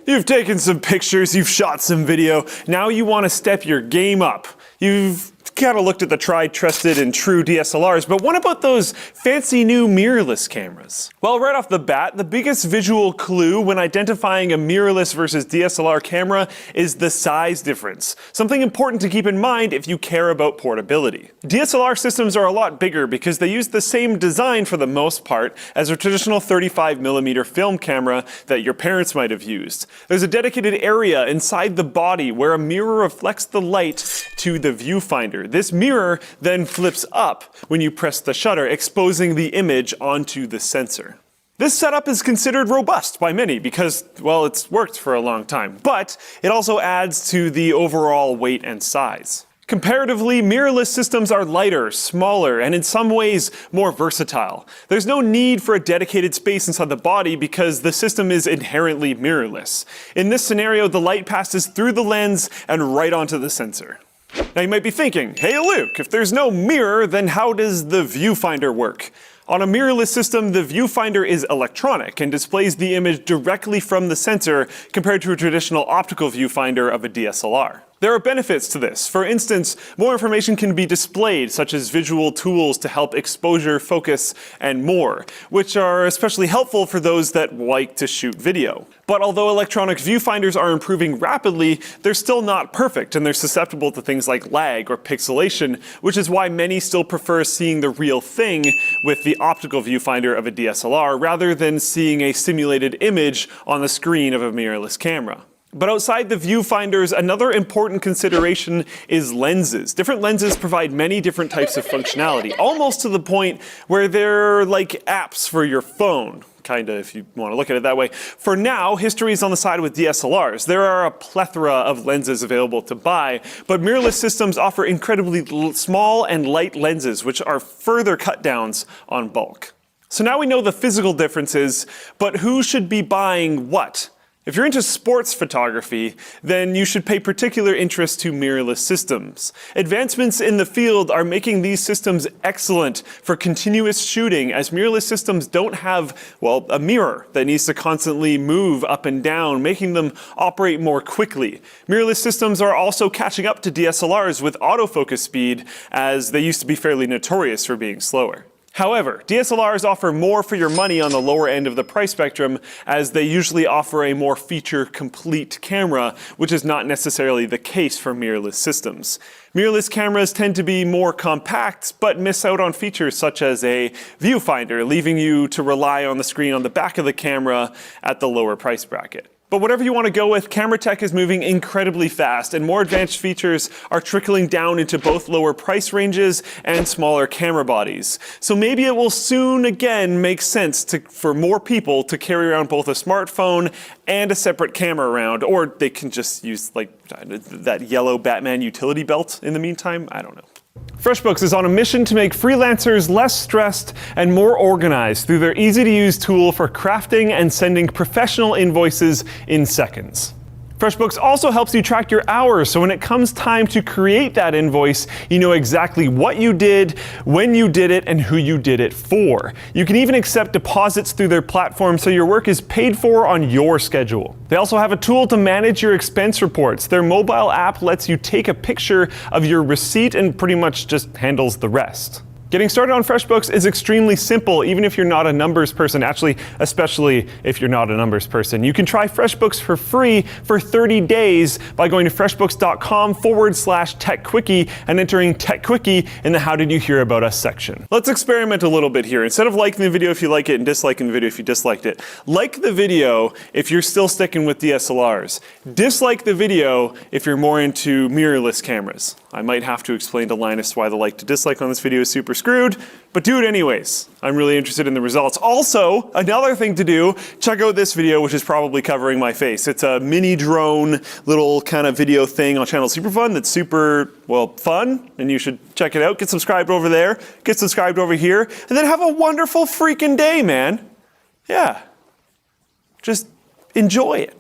You've taken some pictures, you've shot some video, now you want to step your game up. You've kind of looked at the tried, trusted, and true DSLRs, but what about those fancy new mirrorless cameras? Well, right off the bat, the biggest visual clue when identifying a mirrorless versus DSLR camera is the size difference. Something important to keep in mind if you care about portability. DSLR systems are a lot bigger because they use the same design for the most part as a traditional 35mm film camera that your parents might have used. There's a dedicated area inside the body where a mirror reflects the light to the viewfinder. This mirror then flips up when you press the shutter, exposing the image onto the sensor. This setup is considered robust by many because, well, it's worked for a long time, but it also adds to the overall weight and size. Comparatively, mirrorless systems are lighter, smaller, and in some ways more versatile. There's no need for a dedicated space inside the body because the system is inherently mirrorless. In this scenario, the light passes through the lens and right onto the sensor. Now you might be thinking, hey Luke, if there's no mirror, then how does the viewfinder work? On a mirrorless system, the viewfinder is electronic and displays the image directly from the sensor compared to a traditional optical viewfinder of a DSLR. There are benefits to this. For instance, more information can be displayed, such as visual tools to help exposure, focus, and more, which are especially helpful for those that like to shoot video. But although electronic viewfinders are improving rapidly, they're still not perfect, and they're susceptible to things like lag or pixelation, which is why many still prefer seeing the real thing with the optical viewfinder of a DSLR rather than seeing a simulated image on the screen of a mirrorless camera. But outside the viewfinders, another important consideration is lenses. Different lenses provide many different types of functionality, almost to the point where they're like apps for your phone. Kinda, if you want to look at it that way. For now, history is on the side with DSLRs. There are a plethora of lenses available to buy, but mirrorless systems offer incredibly small and light lenses, which are further cut downs on bulk. So now we know the physical differences, but who should be buying what? If you're into sports photography, then you should pay particular interest to mirrorless systems. Advancements in the field are making these systems excellent for continuous shooting, as mirrorless systems don't have, well, a mirror that needs to constantly move up and down, making them operate more quickly. Mirrorless systems are also catching up to DSLRs with autofocus speed, as they used to be fairly notorious for being slower. However, DSLRs offer more for your money on the lower end of the price spectrum, as they usually offer a more feature-complete camera, which is not necessarily the case for mirrorless systems. Mirrorless cameras tend to be more compact, but miss out on features such as a viewfinder, leaving you to rely on the screen on the back of the camera at the lower price bracket. But whatever you want to go with, camera tech is moving incredibly fast, and more advanced features are trickling down into both lower price ranges and smaller camera bodies. So maybe it will soon again make sense for more people to carry around both a smartphone and a separate camera around, or they can just use like that yellow Batman utility belt in the meantime. I don't know. FreshBooks is on a mission to make freelancers less stressed and more organized through their easy-to-use tool for crafting and sending professional invoices in seconds. FreshBooks also helps you track your hours, so when it comes time to create that invoice, you know exactly what you did, when you did it, and who you did it for. You can even accept deposits through their platform, so your work is paid for on your schedule. They also have a tool to manage your expense reports. Their mobile app lets you take a picture of your receipt and pretty much just handles the rest. Getting started on FreshBooks is extremely simple, even if you're not a numbers person. Actually, especially if you're not a numbers person. You can try FreshBooks for free for 30 days by going to freshbooks.com/techquickie and entering TechQuickie in the How Did You Hear About Us section. Let's experiment a little bit here. Instead of liking the video if you like it and disliking the video if you disliked it, like the video if you're still sticking with DSLRs. Dislike the video if you're more into mirrorless cameras. I might have to explain to Linus why the like to dislike on this video is super screwed, but do it anyways. I'm really interested in the results. Also, another thing to do, check out this video, which is probably covering my face. It's a mini drone little kind of video thing on channel Superfun that's super, well, fun, and you should check it out. Get subscribed over there, get subscribed over here, and then have a wonderful freaking day, man. Yeah. Just enjoy it.